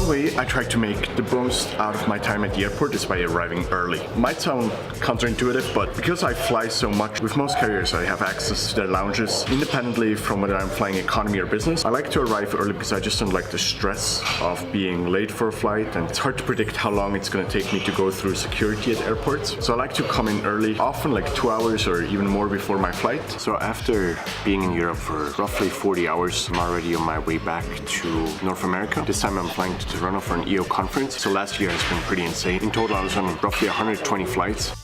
One way I try to make the most out of my time at the airport is by arriving early. Might sound counterintuitive, but because I fly so much, with most carriers I have access to their lounges independently from whether I'm flying economy or business. I like to arrive early because I just don't like the stress of being late for a flight, and it's hard to predict how long it's going to take me to go through security at airports. So I like to come in early, often like 2 hours or even more before my flight. So after being in Europe for roughly 40 hours, I'm already on my way back to North America. This time I'm flying to Toronto for an EO conference. So last year has been pretty insane. In total I was on roughly 120 flights.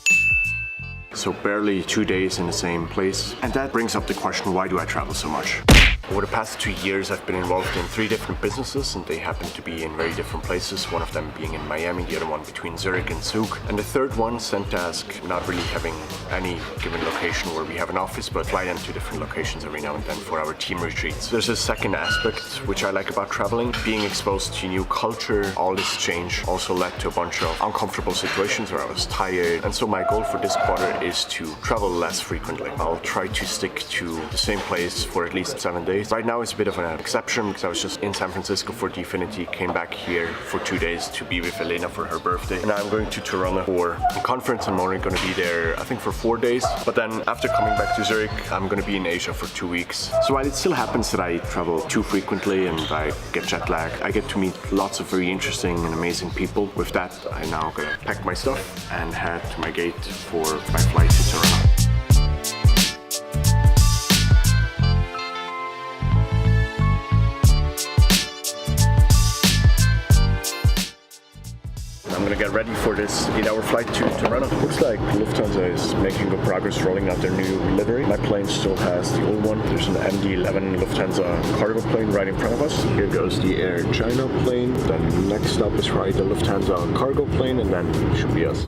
So barely 2 days in the same place. And that brings up the question, why do I travel so much? Over the past 2 years, I've been involved in 3 different businesses, and they happen to be in very different places. One of them being in Miami, the other one between Zurich and Zug, and the third one, Zendesk, not really having any given location where we have an office, but fly them to different locations every now and then for our team retreats. There's a second aspect which I like about traveling. Being exposed to new culture, all this change also led to a bunch of uncomfortable situations where I was tired, and so my goal for this quarter is to travel less frequently. I'll try to stick to the same place for at least 7 days. Right now it's a bit of an exception because I was just in San Francisco for Dfinity, came back here for 2 days to be with Elena for her birthday, and I'm going to Toronto for a conference. I'm only going to be there I think for 4 days, but then after coming back to Zurich I'm going to be in Asia for 2 weeks. So while it still happens that I travel too frequently and I get jet lag, I get to meet lots of very interesting and amazing people. With that, I'm now going to pack my stuff and head to my gate for my flight to Toronto. I'm gonna get ready for this 8-hour flight to Toronto. Looks like Lufthansa is making good progress rolling out their new livery. My plane still has the old one. There's an MD-11 Lufthansa cargo plane right in front of us. Here goes the Air China plane. Then next up is right the Lufthansa cargo plane, and then it should be us.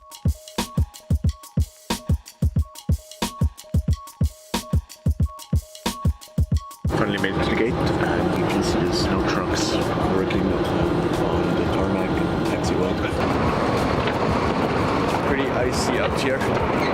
Finally made it to the gate, and you can see the snow trucks working on the tarmac and taxiway. Pretty icy out here.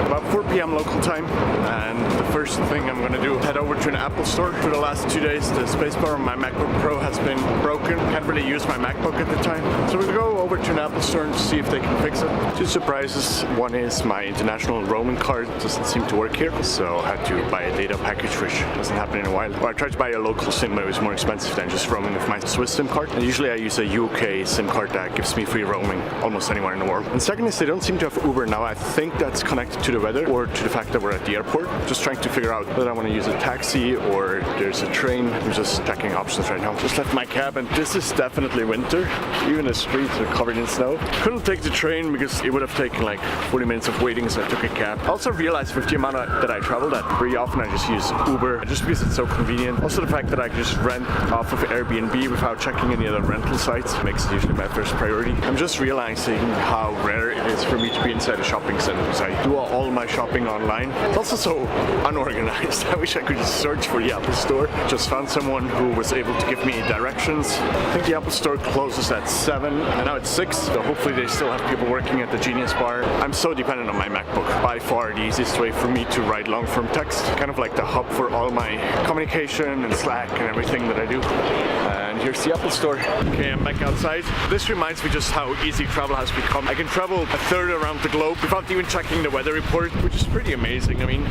About 4 p.m. local time, and the first thing I'm gonna do, head over to an Apple store. For the last 2 days, the spacebar on my MacBook Pro has been broken. Can't really use my MacBook at the time. So we're gonna go over to an Apple store and see if they can fix it. 2 surprises. One is my international roaming card doesn't seem to work here, so I had to buy a data package, which doesn't happen in a while. Well, I tried to buy a local SIM, but it was more expensive than just roaming with my Swiss SIM card. And usually I use a UK SIM card that gives me free roaming almost anywhere in the world. And second is they don't seem to have Uber now. I think that's connected to the weather or to the fact that we're at the airport. Just trying to figure out whether I want to use a taxi or there's a train. I'm just checking options right now. Just left my cab, and this is definitely winter. Even the streets are covered in snow. Couldn't take the train because it would have taken like 40 minutes of waiting, so I took a cab. I also realized with the amount that I travel that very often I just use Uber just because it's so convenient. Also the fact that I can just rent off of Airbnb without checking any other rental sites makes it usually my first priority. I'm just realizing how rare it is for me to be inside a shopping center because I do all my shopping online. It's also so unorganized. I wish I could just search for the Apple store. Just found someone who was able to give me directions. I think the Apple store closes at 7 and now it's 6, so hopefully they still have people working at the Genius Bar. I'm so dependent on my MacBook. By far the easiest way for me to write long-form text. Kind of like the hub for all my communication and Slack and everything that I do. And here's the Apple store. Okay, I'm back outside. This reminds me just how easy travel has become. I can travel a third around the globe without even checking the weather report, which is pretty amazing. I mean,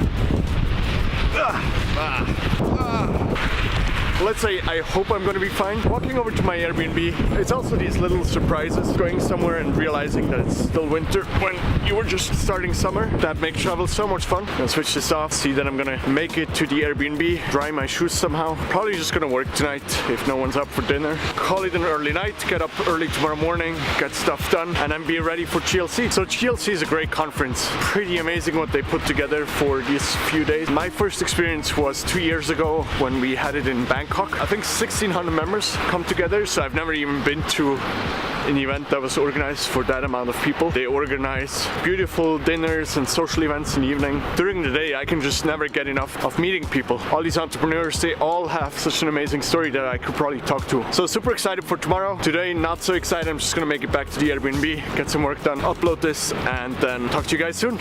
let's say I hope I'm going to be fine. Walking over to my Airbnb, it's also these little surprises. Going somewhere and realizing that it's still winter when you were just starting summer. That makes travel so much fun. I'll switch this off, see that I'm going to make it to the Airbnb, dry my shoes somehow. Probably just going to work tonight if no one's up for dinner. Call it an early night, get up early tomorrow morning, get stuff done, and then be ready for GLC. So GLC is a great conference. Pretty amazing what they put together for these few days. My first experience was 2 years ago when we had it in Bangkok. I think 1,600 members come together, so I've never even been to an event that was organized for that amount of people. They organize beautiful dinners and social events in the evening. During the day, I can just never get enough of meeting people. All these entrepreneurs, they all have such an amazing story that I could probably talk to. So super excited for tomorrow. Today, not so excited. I'm just gonna make it back to the Airbnb, get some work done, upload this, and then talk to you guys soon.